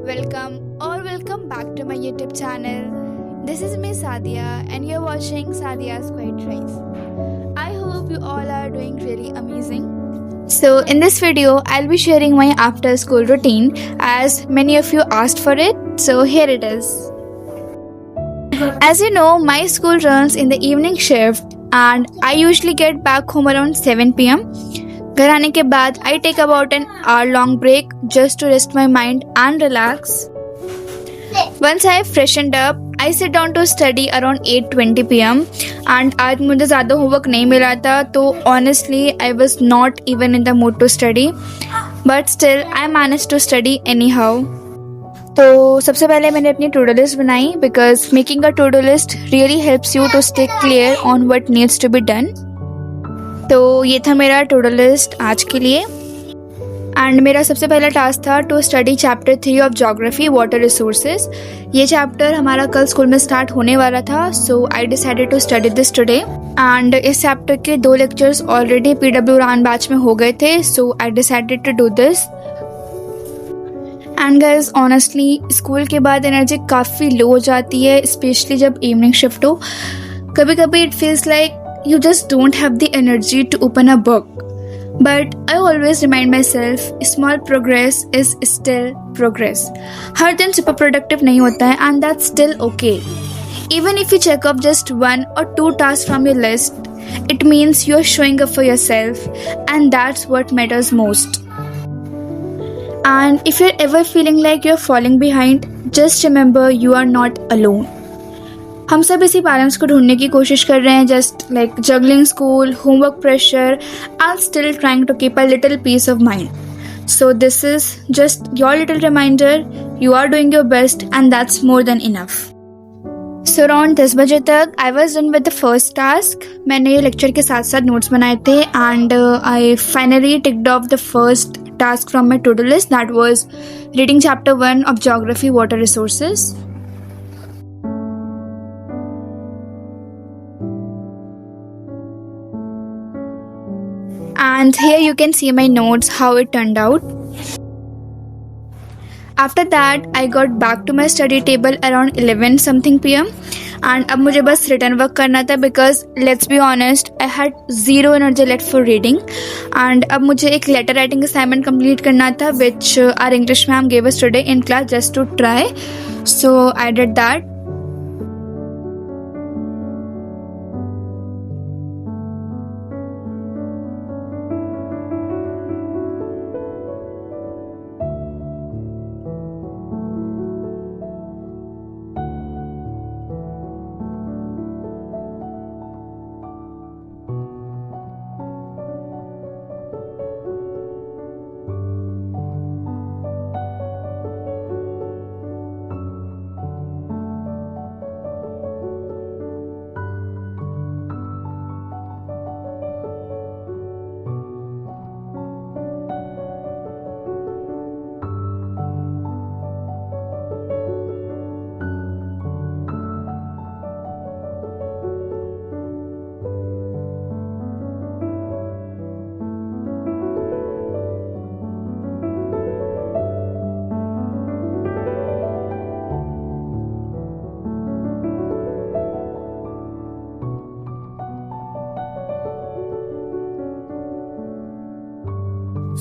welcome back to my YouTube channel. This is me Sadia and you're watching Sadia's Quiet Race. I hope you all are doing really amazing. So in this video, I'll be sharing my after school routine as many of you asked for it. So here it is. As you know, my school runs in the evening shift and I usually get back home around 7 pm. घर आने के बाद I take about an hour long break just to rest my mind and relax. Once I have freshened up, I sit down to study around 8:20 pm and आज मुझे ज़्यादा homework नहीं मिला था तो honestly I was not even in the mood to study, but still I managed to study anyhow. तो सबसे पहले मैंने अपनी टू डू लिस्ट बनाई because making a to-do list really helps you to stay clear on what needs to be done. तो ये था मेरा टू डू लिस्ट आज के लिए एंड मेरा सबसे पहला टास्क था to study chapter 3 of geography water resources. ये चैप्टर हमारा कल स्कूल में स्टार्ट होने वाला था so I decided to study this today and इस चैप्टर के 2 लेक्चर्स ऑलरेडी PW रान बैच में हो गए थे so I decided to do this. And guys honestly school के बाद एनर्जी काफ़ी लो हो जाती है स्पेशली जब इवनिंग शिफ्ट हो. कभी कभी it feels like you just don't have the energy to open a book. But I always remind myself, small progress is still progress. हर दिन super productive नहीं होता है and that's still okay. Even if you check off just 1 or 2 tasks from your list, it means you're showing up for yourself and that's what matters most. And if you're ever feeling like you're falling behind, just remember you are not alone. हम सब इसी balance को ढूंढने की कोशिश कर रहे हैं just like juggling school homework pressure and still trying to keep a little peace of mind. So this is just your little reminder you are doing your best and that's more than enough. So around 10 बजे तक I was done with the first task. मैंने ये lecture के साथ साथ notes बनाए थे and I finally ticked off the first task from my to do list that was reading chapter 1 of geography water resources. And here you can see my notes how it turned out. After that I got back to my study table around 11 something pm and अब मुझे बस written work करना था because let's be honest I had zero energy left for reading and अब मुझे एक letter writing assignment complete करना था which our English ma'am gave us today in class just to try, so I did that.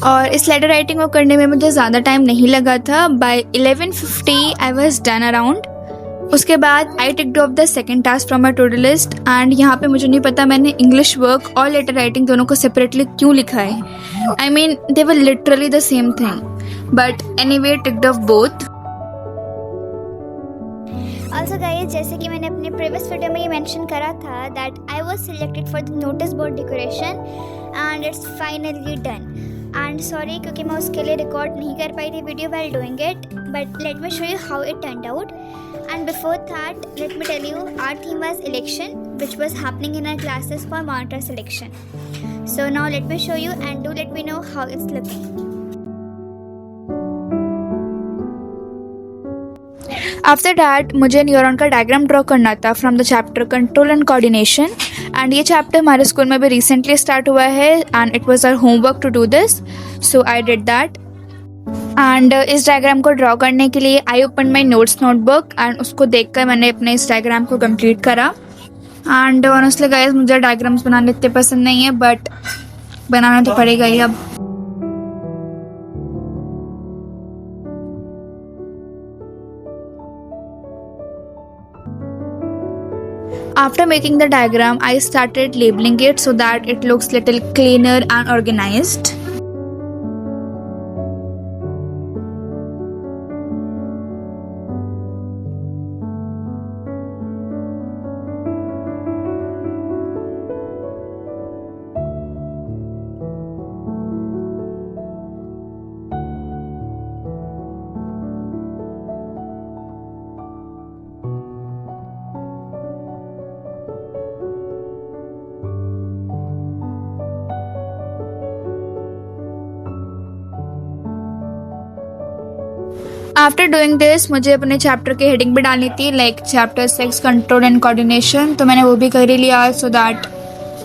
और इस letter writing को करने में मुझे ज़्यादा टाइम नहीं लगा था. By 11:50 I was done around. उसके बाद I ticked off the second task from my to do list and यहाँ पे मुझे नहीं पता मैंने इंग्लिश वर्क और लेटर राइटिंग दोनों को सेपरेटली क्यों लिखा है. I mean they were literally the same thing but anyway ticked off both. Also guys जैसे कि मैंने अपने प्रीवियस वीडियो में ये मेंशन करा था that I was selected for the notice board decoration and it's finally done. And sorry क्योंकि मैं उसके लिए रिकॉर्ड नहीं कर पाई थी video while doing it but let me show you how it turned out. And before that let me tell you our theme was election which was happening in our classes for monitor selection. So now let me show you and do let me know how it's looking. After that मुझे neuron का diagram draw करना था from the chapter control and coordination and ये chapter हमारे school में भी recently start हुआ है and it was our homework to do this so I did that. And इस डायग्राम को ड्रॉ करने के लिए I open my notes notebook and उसको देखकर मैंने अपने इस डायग्राम को कंप्लीट करा. एंड ऑनेस्टली गाइस, मुझे डायग्राम्स बनाने इतने पसंद नहीं है, बट बनाना तो पड़ेगा ही अब. After making the diagram, I started labeling it so that it looks little cleaner and organized. After doing this मुझे अपने चैप्टर की हेडिंग भी डालनी थी, like chapter 6 control and coordination. तो मैंने वो भी कर ही लिया सो दैट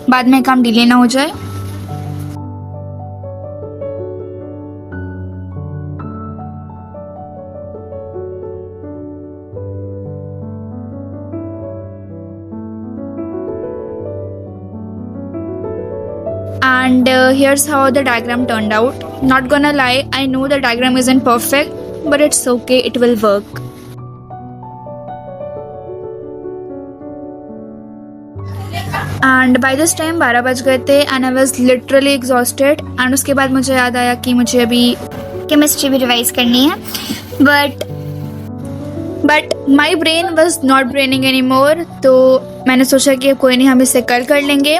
बाद में काम डिले ना हो जाए. And here's how the diagram turned out. Not gonna lie, I know the diagram isn't perfect, but it's okay, it will work. And by this time 12 बज गए थे and I was literally exhausted. And उसके बाद मुझे याद आया कि मुझे अभी केमिस्ट्री भी रिवाइज करनी है, but my brain was not braining anymore. तो मैंने सोचा कि कोई नहीं, हम इसे कल कर लेंगे.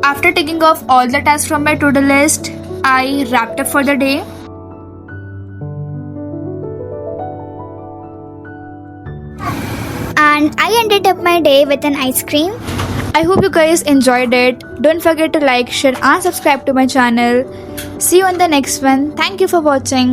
After taking off all the tasks from my to-do list, I wrapped up for the day. and I ended up my day with an ice cream. I hope you guys enjoyed it. Don't forget to like, share and subscribe to my channel. See you on the next one. Thank you for watching.